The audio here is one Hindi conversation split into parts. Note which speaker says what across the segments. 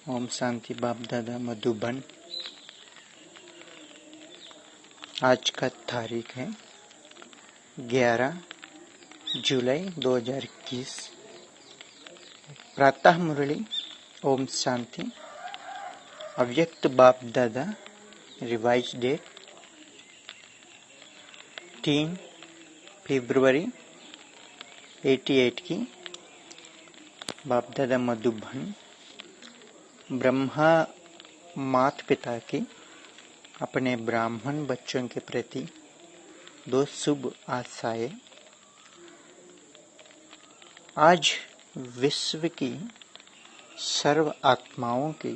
Speaker 1: ओम शांति। बाप दादा मधुबन। आज का तारीख है 11 जुलाई 2021। प्रातः मुरली। ओम शांति। अव्यक्त बाप दादा रिवाइज डेट 3 फरवरी 88 की। बाप दादा मधुबन ब्रह्मा माता पिता की अपने ब्राह्मण बच्चों के प्रति 2 शुभ आशाएं। आज विश्व की सर्व आत्माओं की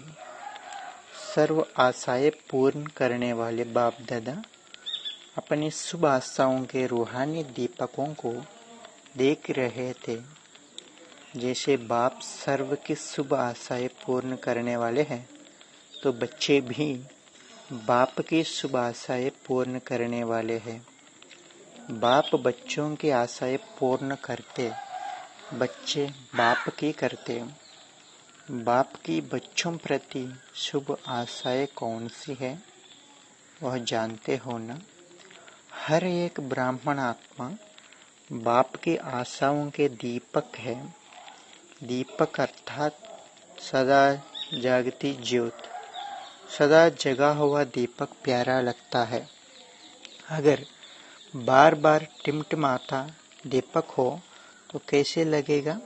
Speaker 1: सर्व आशाएं पूर्ण करने वाले बाप दादा अपनी शुभ आशाओं के रूहानी दीपकों को देख रहे थे। जैसे बाप सर्व की शुभ आशाएं पूर्ण करने वाले हैं, तो बच्चे भी बाप की शुभ आशाएं पूर्ण करने वाले हैं। बाप बच्चों की आशाएं पूर्ण करते, बच्चे बाप की करते। बाप की बच्चों प्रति शुभ आशाएं कौन सी है, वह जानते हो ना। हर एक ब्राह्मण आत्मा बाप की आशाओं के दीपक है। दीपक अर्थात सदा जागती ज्योत। सदा जगा हुआ दीपक प्यारा लगता है। अगर बार बार टिमटिमाता दीपक हो तो कैसे लगेगा।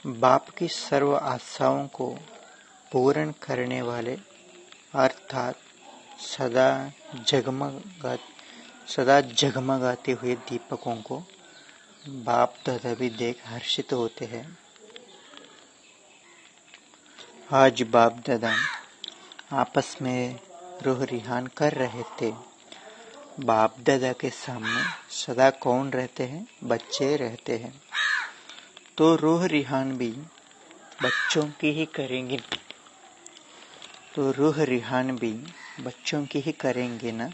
Speaker 1: बाप की सर्व आशाओं को पूर्ण करने वाले अर्थात सदा जगमगाते हुए दीपकों को बाप दादा भी देख हर्षित होते हैं। आज बाप दादा आपस में रूह रिहान कर रहे थे। बाप दादा के सामने सदा कौन रहते हैं, बच्चे रहते हैं। तो रूह रिहान भी बच्चों की ही करेंगे। तो रूह रिहान भी बच्चों की ही करेंगे ना।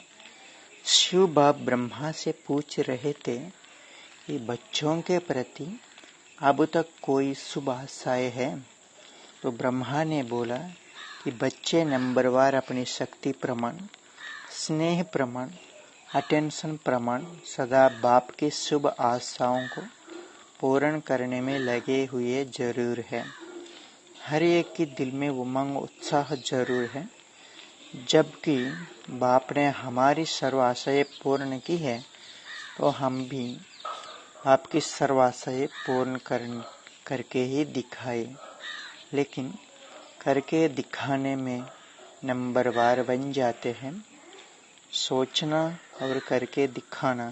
Speaker 1: शिव बाप ब्रह्मा से पूछ रहे थे कि बच्चों के प्रति अब तक कोई शुभ आशाएं है। तो ब्रह्मा ने बोला कि बच्चे नंबरवार अपनी शक्ति प्रमाण, स्नेह प्रमाण, अटेंशन प्रमाण सदा बाप की शुभ आशाओं को पूर्ण करने में लगे हुए जरूर है। हर एक के दिल में उमंग उत्साह जरूर है। जबकि बाप ने हमारी सर्व आशाएं पूर्ण की है, तो हम भी आपकी सर्व आशाएं पूर्ण करके ही दिखाए। लेकिन करके दिखाने में नंबरवार बन जाते हैं। सोचना और करके दिखाना,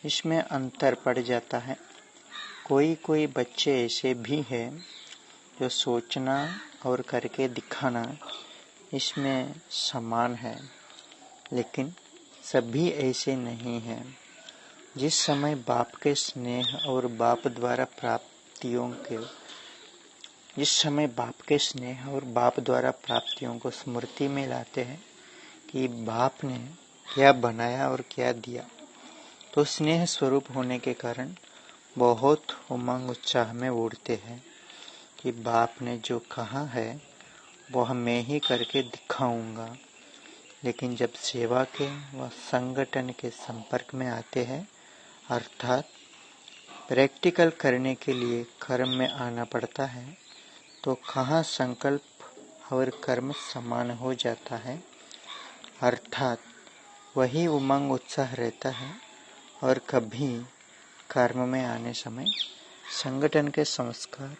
Speaker 1: इसमें अंतर पड़ जाता है। कोई बच्चे ऐसे भी हैं जो सोचना और करके दिखाना इसमें समान है, लेकिन सभी ऐसे नहीं हैं। जिस समय बाप के स्नेह और बाप द्वारा प्राप्तियों को स्मृति में लाते हैं कि बाप ने क्या बनाया और क्या दिया, तो स्नेह स्वरूप होने के कारण बहुत उमंग उत्साह में उड़ते हैं कि बाप ने जो कहा है वह मैं ही करके दिखाऊंगा। लेकिन जब सेवा के व संगठन के संपर्क में आते हैं, अर्थात प्रैक्टिकल करने के लिए कर्म में आना पड़ता है, तो कहाँ संकल्प और कर्म समान हो जाता है। अर्थात वही उमंग उत्साह रहता है और कभी कर्म में आने समय संगठन के संस्कार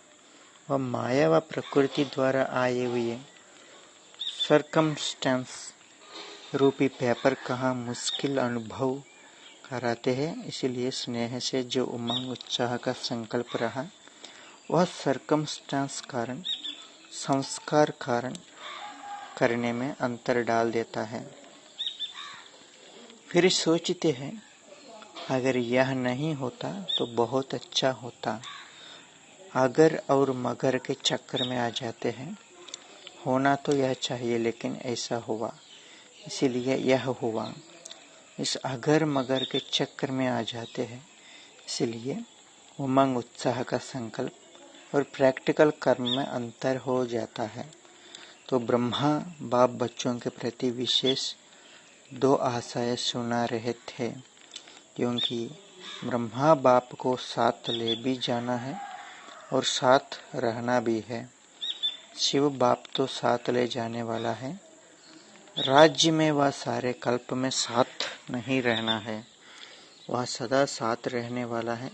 Speaker 1: व माया व प्रकृति द्वारा आए हुए सर्कमस्टेंस रूपी पेपर कहाँ मुश्किल अनुभव कराते हैं। इसलिए स्नेह से जो उमंग उत्साह का संकल्प रहा, वह सर्कमस्टेंस कारण, संस्कार कारण करने में अंतर डाल देता है। फिर सोचते हैं अगर यह नहीं होता तो बहुत अच्छा होता। अगर और मगर के चक्कर में आ जाते हैं। होना तो यह चाहिए लेकिन ऐसा हुआ, इसीलिए यह हुआ। इस अगर मगर के चक्कर में आ जाते हैं, इसलिए उमंग उत्साह का संकल्प और प्रैक्टिकल कर्म में अंतर हो जाता है। तो ब्रह्मा बाप बच्चों के प्रति विशेष 2 आशाएं सुना रहे थे, क्योंकि ब्रह्मा बाप को साथ ले भी जाना है और साथ रहना भी है। शिव बाप तो साथ ले जाने वाला है, राज्य में वह सारे कल्प में साथ नहीं रहना है, वह सदा साथ रहने वाला है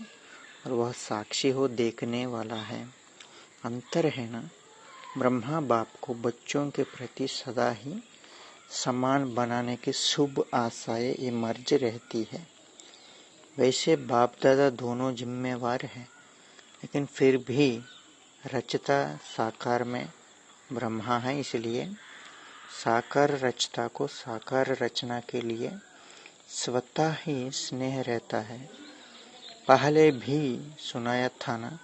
Speaker 1: और वह साक्षी हो देखने वाला है। अंतर है ना, ब्रह्मा बाप को बच्चों के प्रति सदा ही समान बनाने की शुभ आशाएं इमर्ज रहती है। वैसे बाप दादा दोनों जिम्मेवार हैं, लेकिन फिर भी रचता साकार में ब्रह्मा है, इसलिए साकार रचता को साकार रचना के लिए स्वतः ही स्नेह रहता है। पहले भी सुनाया था ना,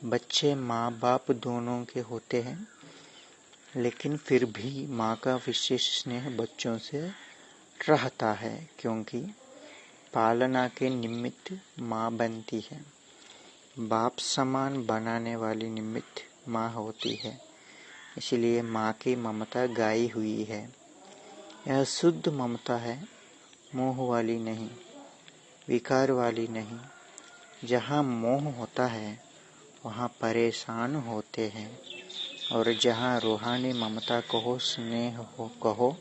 Speaker 1: बच्चे माँ बाप दोनों के होते हैं, लेकिन फिर भी माँ का विशेष स्नेह बच्चों से रहता है, क्योंकि पालना के निमित्त माँ बनती है। बाप समान बनाने वाली निमित्त माँ होती है, इसलिए माँ की ममता गाई हुई है। यह शुद्ध ममता है, मोह वाली नहीं, विकार वाली नहीं। जहाँ मोह होता है वहाँ परेशान होते हैं, और जहाँ रूहानी ममता कहो, स्नेह हो कहो,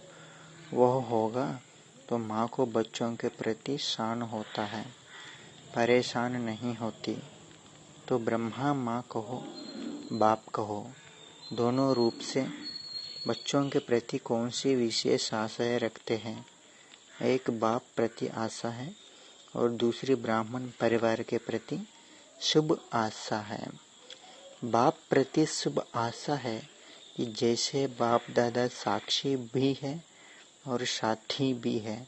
Speaker 1: वह होगा तो माँ को बच्चों के प्रति शान होता है, परेशान नहीं होती। तो ब्रह्मा माँ कहो बाप कहो, दोनों रूप से बच्चों के प्रति कौन सी विशेष आशाएं रखते हैं। एक बाप प्रति आशा है और दूसरी ब्राह्मण परिवार के प्रति शुभ आशा है। बाप प्रति शुभ आशा है कि जैसे बाप दादा साक्षी भी है और साथी भी है,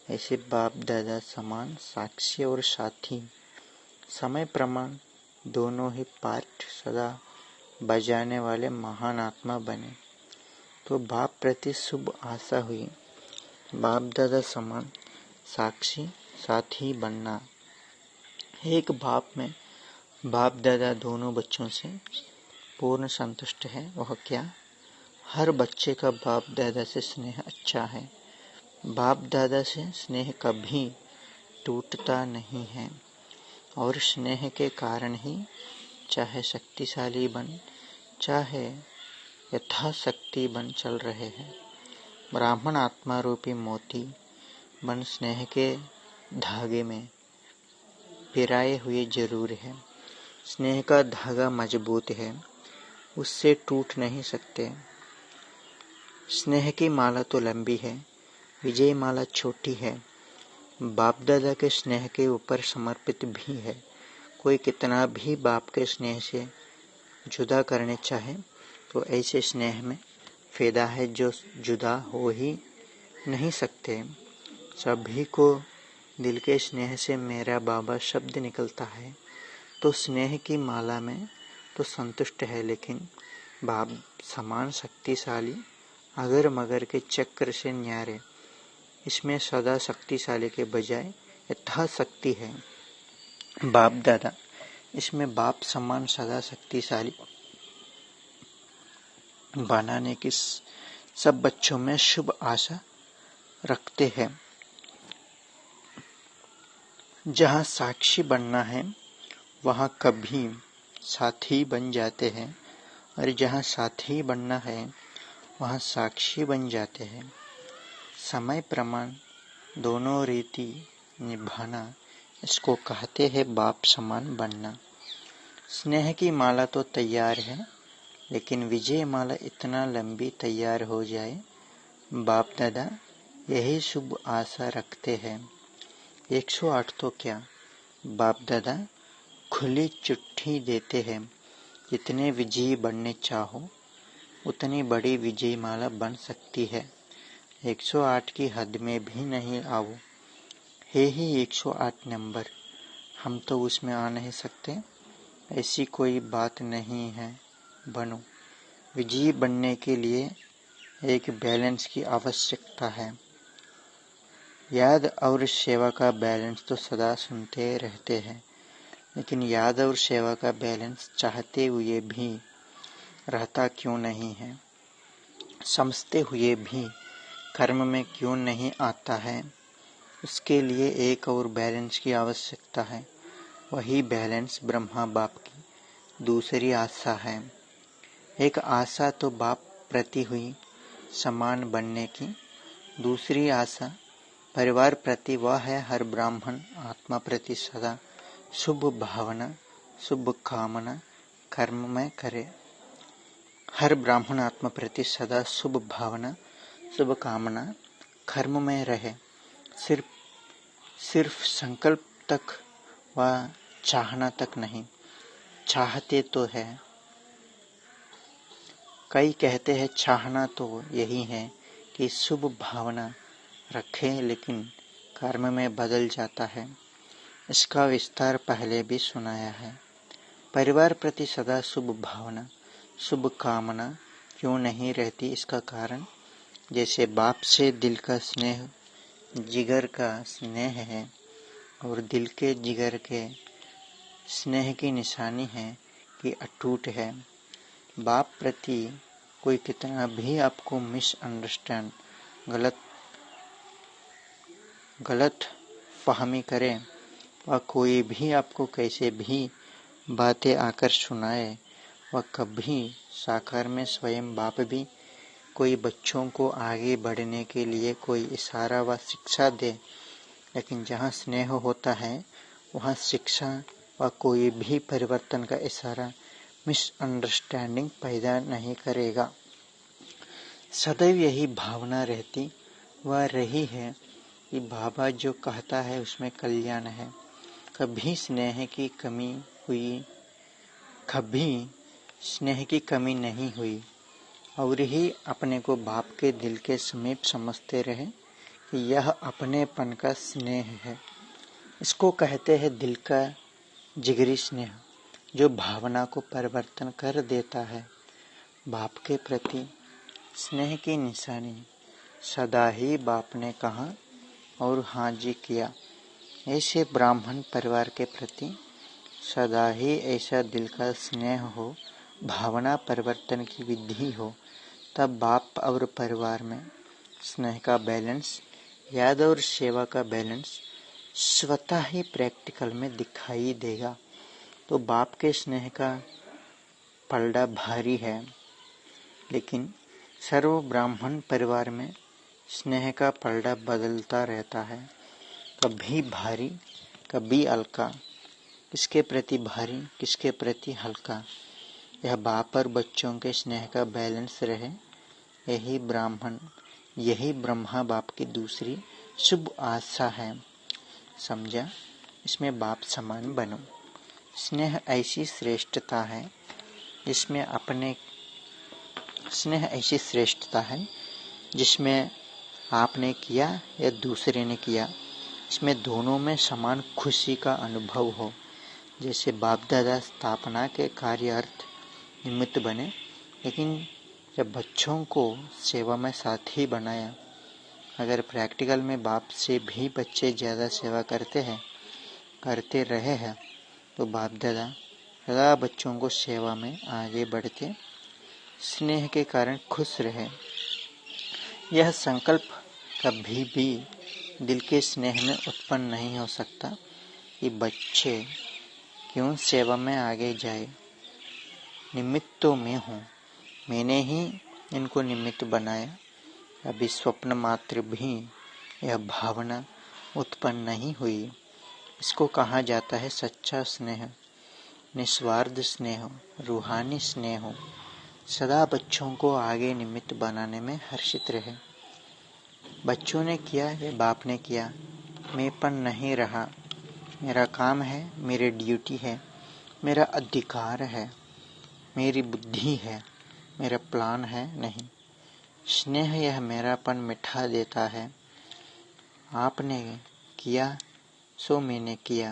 Speaker 1: ऐसे बाप दादा समान साक्षी और साथी समय प्रमाण दोनों ही पाठ सदा बजाने वाले महान आत्मा बने। तो बाप प्रति शुभ आशा हुई, बाप दादा समान साक्षी साथी बनना। एक बाप में बाप दादा दोनों बच्चों से पूर्ण संतुष्ट है। वह क्या, हर बच्चे का बाप दादा से स्नेह अच्छा है। बाप दादा से स्नेह कभी टूटता नहीं है, और स्नेह के कारण ही चाहे शक्तिशाली बन, चाहे यथाशक्ति बन चल रहे हैं। ब्राह्मण आत्मा रूपी मोती बन स्नेह के धागे में पिराए हुए जरूर है। स्नेह का धागा मजबूत है, उससे टूट नहीं सकते। स्नेह की माला तो लंबी है, विजय माला छोटी है। बाप दादा के स्नेह के ऊपर समर्पित भी है। कोई कितना भी बाप के स्नेह से जुदा करने चाहे तो ऐसे स्नेह में फायदा है जो जुदा हो ही नहीं सकते। सभी को दिल के स्नेह से मेरा बाबा शब्द निकलता है तो स्नेह की माला में तो संतुष्ट है, लेकिन बाप समान शक्तिशाली अगर मगर के चक्र से न्यारे, इसमें सदा शक्तिशाली के बजाय यथाशक्ति है। बाप दादा इसमें बाप समान सदा शक्तिशाली बनाने की सब बच्चों में शुभ आशा रखते हैं। जहाँ साक्षी बनना है वहाँ कभी साथी बन जाते हैं, और जहाँ साथी बनना है वहाँ साक्षी बन जाते हैं। समय प्रमाण दोनों रीति निभाना, इसको कहते हैं बाप समान बनना। स्नेह की माला तो तैयार है, लेकिन विजय माला इतना लंबी तैयार हो जाए, बाप दादा यही शुभ आशा रखते हैं। 108 तो क्या, बाप दादा खुली चिट्ठी देते हैं, जितने विजयी बनने चाहो उतनी बड़ी विजय माला बन सकती है। 108 की हद में भी नहीं आओ, है ही 108 नंबर, हम तो उसमें आ नहीं सकते, ऐसी कोई बात नहीं है। बनो, विजयी बनने के लिए एक बैलेंस की आवश्यकता है। याद और सेवा का बैलेंस तो सदा सुनते रहते हैं, लेकिन याद और सेवा का बैलेंस चाहते हुए भी रहता क्यों नहीं है? समझते हुए भी कर्म में क्यों नहीं आता है? उसके लिए एक और बैलेंस की आवश्यकता है। वही बैलेंस ब्रह्मा बाप की दूसरी आशा है। एक आशा तो बाप प्रति हुई समान बनने की, दूसरी आशा परिवार प्रति वह है हर ब्राह्मण आत्मा प्रति सदा शुभ भावना शुभ कामना कर्म में करे। हर ब्राह्मण आत्मा प्रति सदा शुभ भावना शुभ कामना कर्म में रहे। सिर्फ संकल्प तक व चाहना तक नहीं, चाहते तो है। कई कहते हैं चाहना तो यही है कि शुभ भावना रखे, लेकिन कर्म में बदल जाता है। इसका विस्तार पहले भी सुनाया है। परिवार प्रति सदा शुभ भावना शुभ कामना क्यों नहीं रहती? इसका कारण जैसे बाप से दिल का स्नेह जिगर का स्नेह है और दिल के जिगर के स्नेह की निशानी है कि अटूट है। बाप प्रति कोई कितना भी आपको मिसअंडरस्टैंड गलत फहमी करे व कोई भी आपको कैसे भी बातें आकर सुनाए, वह कभी साकार में स्वयं बाप भी कोई बच्चों को आगे बढ़ने के लिए कोई इशारा व शिक्षा दे, लेकिन जहाँ स्नेह होता है वहाँ शिक्षा व कोई भी परिवर्तन का इशारा मिसअंडरस्टैंडिंग पैदा नहीं करेगा। सदैव यही भावना रहती व रही है कि बाबा जो कहता है उसमें कल्याण है। कभी स्नेह की कमी नहीं हुई और ही अपने को बाप के दिल के समीप समझते रहे कि यह अपनेपन का स्नेह है। इसको कहते हैं दिल का जिगरी स्नेह, जो भावना को परिवर्तन कर देता है। बाप के प्रति स्नेह की निशानी सदा ही बाप ने कहा और हाँ जी किया। ऐसे ब्राह्मण परिवार के प्रति सदा ही ऐसा दिल का स्नेह हो, भावना परिवर्तन की विधि हो, तब बाप और परिवार में स्नेह का बैलेंस, याद और सेवा का बैलेंस स्वतः ही प्रैक्टिकल में दिखाई देगा। तो बाप के स्नेह का पलड़ा भारी है, लेकिन सर्व ब्राह्मण परिवार में स्नेह का पलड़ा बदलता रहता है, कभी भारी कभी हल्का। किसके प्रति भारी किसके प्रति हल्का, यह बाप और बच्चों के स्नेह का बैलेंस रहे। यही ब्रह्मा बाप की दूसरी शुभ आशा है। समझा? इसमें बाप समान बनो। स्नेह ऐसी श्रेष्ठता है जिसमें आपने किया या दूसरे ने किया, इसमें दोनों में समान खुशी का अनुभव हो। जैसे बाप दादा स्थापना के कार्यार्थ निमित्त बने, लेकिन जब बच्चों को सेवा में साथी बनाया। अगर प्रैक्टिकल में बाप से भी बच्चे ज़्यादा सेवा करते रहे हैं, तो बाप दादा सदा बच्चों को सेवा में आगे बढ़ते स्नेह के कारण खुश रहे। यह संकल्प कभी भी दिल के स्नेह में उत्पन्न नहीं हो सकता कि बच्चे क्यों सेवा में आगे जाए। निमित्त तो मैं हूँ, मैंने ही इनको निमित्त बनाया। अभी स्वप्न मात्र भी यह भावना उत्पन्न नहीं हुई। इसको कहा जाता है सच्चा स्नेह, निस्वार्थ स्नेह, रूहानी स्नेह। सदा बच्चों को आगे निमित्त बनाने में हर्षित रहे। बच्चों ने किया या बाप ने किया, मैंपन नहीं रहा। मेरा काम है, मेरी ड्यूटी है, मेरा अधिकार है, मेरी बुद्धि है, मेरा प्लान है, नहीं। स्नेह यह मेरापन मिठा देता है। आपने किया सो मैंने किया,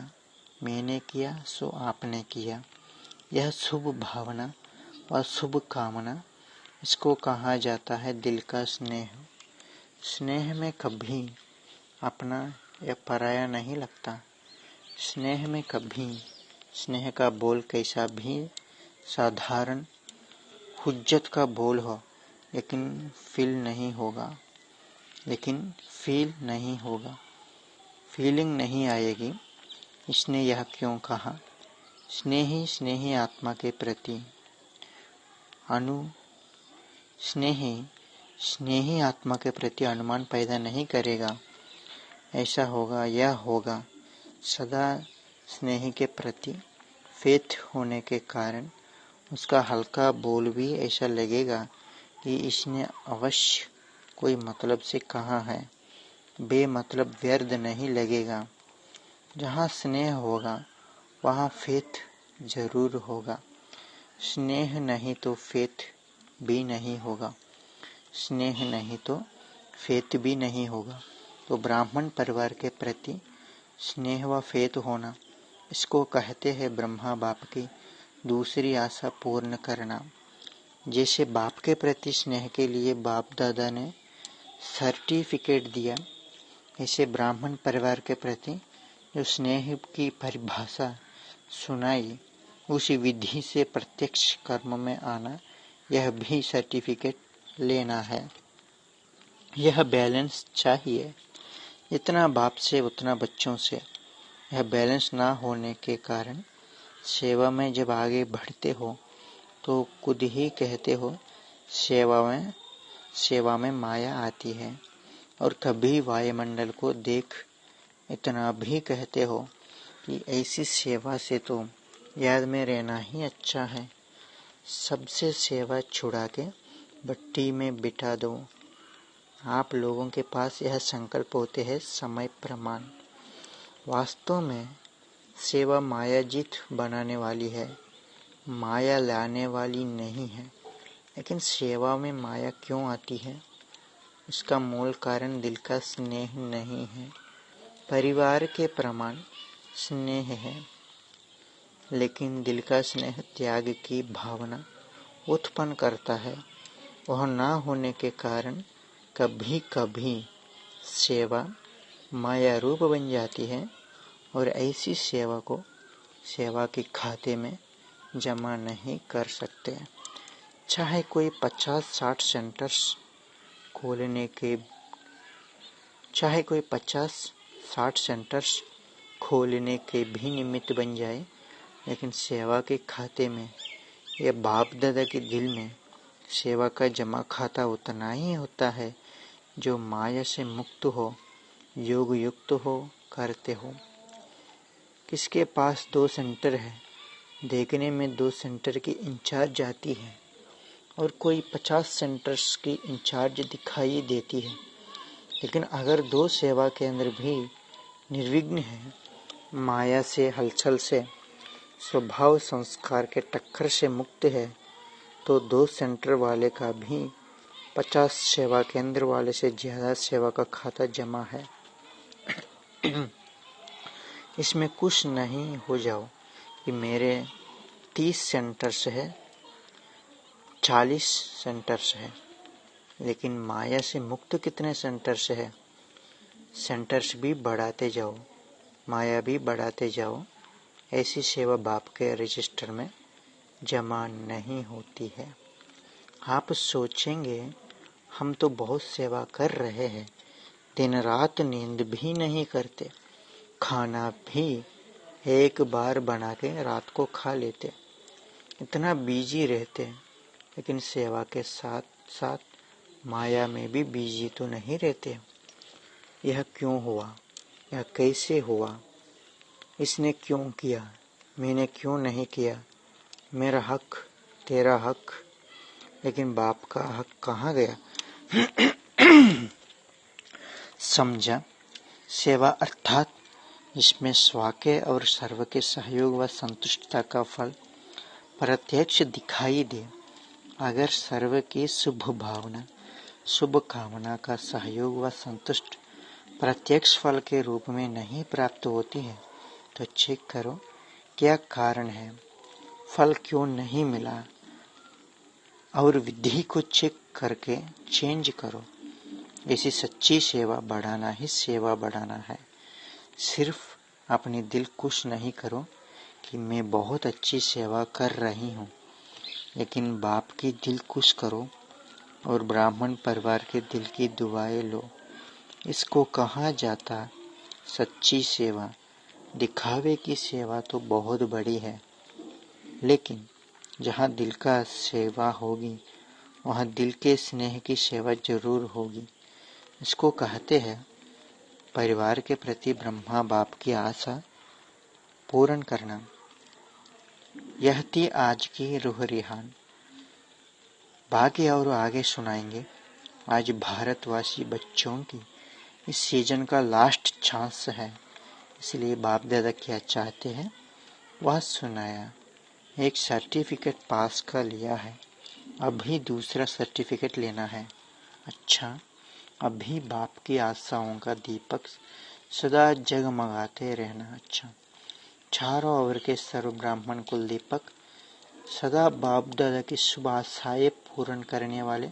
Speaker 1: मैंने किया सो आपने किया। यह शुभ भावना और शुभ कामना, इसको कहा जाता है दिल का स्नेह। स्नेह में कभी अपना या पराया नहीं लगता। स्नेह में कभी स्नेह का बोल कैसा भी साधारण हुज्जत का बोल हो, लेकिन फील नहीं होगा, फीलिंग नहीं आएगी। इसने यह क्यों कहा? स्नेही आत्मा के प्रति स्नेही आत्मा के प्रति अनुमान पैदा नहीं करेगा। ऐसा होगा, यह होगा। सदा स्नेही के प्रति फेथ होने के कारण उसका हल्का बोल भी ऐसा लगेगा कि इसने अवश्य कोई मतलब से कहा है, बेमतलब व्यर्थ नहीं लगेगा। जहाँ स्नेह होगा वहाँ फेथ जरूर होगा। स्नेह नहीं तो फेथ भी नहीं होगा, स्नेह नहीं तो फेथ भी नहीं होगा। तो ब्राह्मण परिवार के प्रति स्नेह व फेथ होना, इसको कहते हैं ब्रह्मा बाप की दूसरी आशा पूर्ण करना। जैसे बाप के प्रति स्नेह के लिए बाप दादा ने सर्टिफिकेट दिया, ऐसे ब्राह्मण परिवार के प्रति जो स्नेह की परिभाषा सुनाई, उसी विधि से प्रत्यक्ष कर्म में आना, यह भी सर्टिफिकेट लेना है। यह बैलेंस चाहिए, इतना बाप से उतना बच्चों से। यह बैलेंस ना होने के कारण सेवा में जब आगे बढ़ते हो तो खुद ही कहते हो सेवा में माया आती है, और कभी वायुमंडल को देख इतना भी कहते हो कि ऐसी सेवा से तो याद में रहना ही अच्छा है। सबसे सेवा छुड़ा के भट्टी में बिठा दो। आप लोगों के पास यह संकल्प होते हैं समय प्रमाण। वास्तव में सेवा मायाजीत बनाने वाली है, माया लाने वाली नहीं है। लेकिन सेवा में माया क्यों आती है? उसका मूल कारण दिल का स्नेह नहीं है। परिवार के प्रमाण स्नेह है, लेकिन दिल का स्नेह त्याग की भावना उत्पन्न करता है। वह ना होने के कारण कभी कभी सेवा माया रूप बन जाती है, और ऐसी सेवा को सेवा के खाते में जमा नहीं कर सकते। चाहे कोई 50-60 सेंटर्स खोलने के भी निमित्त बन जाए, लेकिन सेवा के खाते में या बाप दादा के दिल में सेवा का जमा खाता उतना ही होता है जो माया से मुक्त हो, योग युक्त हो, करते हो। किसके पास 2 सेंटर है, देखने में 2 सेंटर की इंचार्ज जाती है और कोई 50 सेंटर्स की इंचार्ज दिखाई देती है। लेकिन अगर 2 सेवा केंद्र भी निर्विघ्न है, माया से, हलचल से, स्वभाव संस्कार के टक्कर से मुक्त है, तो 2 सेंटर वाले का भी 50 सेवा केंद्र वाले से ज्यादा सेवा का खाता जमा है। इसमें खुश नहीं हो जाओ कि मेरे 30 सेंटर्स है, 40 सेंटर्स है, लेकिन माया से मुक्त कितने सेंटर्स है? सेंटर्स भी बढ़ाते जाओ, माया भी बढ़ाते जाओ। ऐसी सेवा बाप के रजिस्टर में जमा नहीं होती है। आप सोचेंगे हम तो बहुत सेवा कर रहे हैं, दिन रात नींद भी नहीं करते, खाना भी एक बार बना के रात को खा लेते, इतना बिजी रहते, लेकिन सेवा के साथ साथ माया में भी बिजी तो नहीं रहते। यह क्यों हुआ? यह कैसे हुआ? इसने क्यों किया? मैंने क्यों नहीं किया? मेरा हक, तेरा हक, लेकिन बाप का हक कहाँ गया? समझा? सेवा अर्थात इसमें स्व के और सर्व के सहयोग व संतुष्टता का फल प्रत्यक्ष दिखाई दे। अगर सर्व की शुभ भावना, शुभ कामना का सहयोग व संतुष्ट प्रत्यक्ष फल के रूप में नहीं प्राप्त होती है, तो चेक करो क्या कारण है, फल क्यों नहीं मिला, और विधि को चेक करके चेंज करो। ऐसी सच्ची सेवा बढ़ाना ही सेवा बढ़ाना है। सिर्फ अपनी दिल खुश नहीं करो कि मैं बहुत अच्छी सेवा कर रही हूँ, लेकिन बाप की दिल खुश करो और ब्राह्मण परिवार के दिल की दुआएं लो। इसको कहा जाता सच्ची सेवा। दिखावे की सेवा तो बहुत बड़ी है, लेकिन जहाँ दिल का सेवा होगी वहाँ दिल के स्नेह की सेवा जरूर होगी। इसको कहते हैं परिवार के प्रति ब्रह्मा बाप की आशा पूर्ण करना। यह थी आज की रूह रिहान। बाकी और आगे सुनाएंगे। आज भारतवासी बच्चों की इस सीजन का लास्ट चांस है, इसलिए बाप दादा क्या चाहते हैं वह सुनाया। एक सर्टिफिकेट पास का लिया है, अभी दूसरा सर्टिफिकेट लेना है। अच्छा, अभी बाप की आशाओं का दीपक सदा जगमगाते रहना। अच्छा, चारों ओर के सर्व ब्राह्मण कुल दीपक सदा बाप दादा की शुभ आशाएं पूर्ण करने वाले,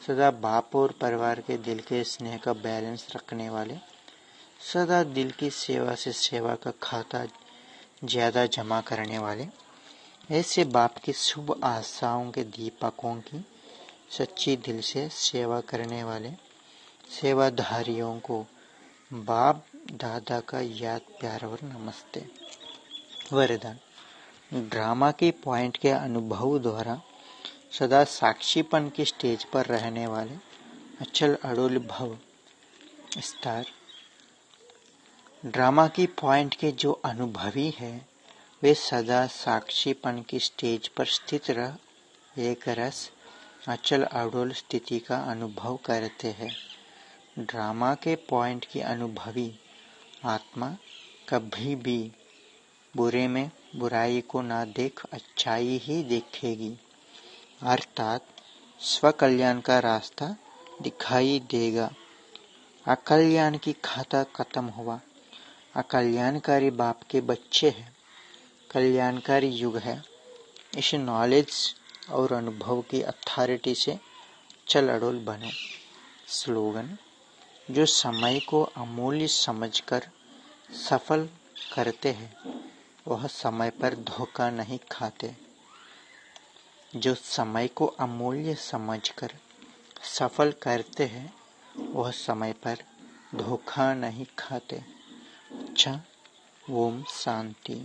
Speaker 1: सदा बाप और परिवार के दिल के स्नेह का बैलेंस रखने वाले, सदा दिल की सेवा से सेवा का खाता ज्यादा जमा करने वाले, ऐसे बाप की शुभ आशाओं के दीपकों की सच्ची दिल से सेवा करने वाले सेवाधारियों को बाप दादा का याद प्यार और नमस्ते। वरदान। ड्रामा के पॉइंट के अनुभव द्वारा सदा साक्षीपन की स्टेज पर रहने वाले अचल अड़ोल भव स्टार। ड्रामा की पॉइंट के जो अनुभवी है वे सदा साक्षीपन की स्टेज पर स्थित रह एक रस अचल अड़ोल स्थिति का अनुभव करते हैं। ड्रामा के पॉइंट की अनुभवी आत्मा कभी भी बुरे में बुराई को ना देख अच्छाई ही देखेगी, अर्थात स्वकल्याण का रास्ता दिखाई देगा। अकल्याण की खाता खत्म हुआ। अकल्याणकारी बाप के बच्चे हैं, कल्याणकारी युग है। इस नॉलेज और अनुभव की अथॉरिटी से चल अड़ोल बनो। स्लोगन। जो समय को अमूल्य समझकर सफल करते हैं वह समय पर धोखा नहीं खाते। जो समय को अमूल्य समझकर सफल करते हैं वह समय पर धोखा नहीं खाते। अच्छा, ओम शांति।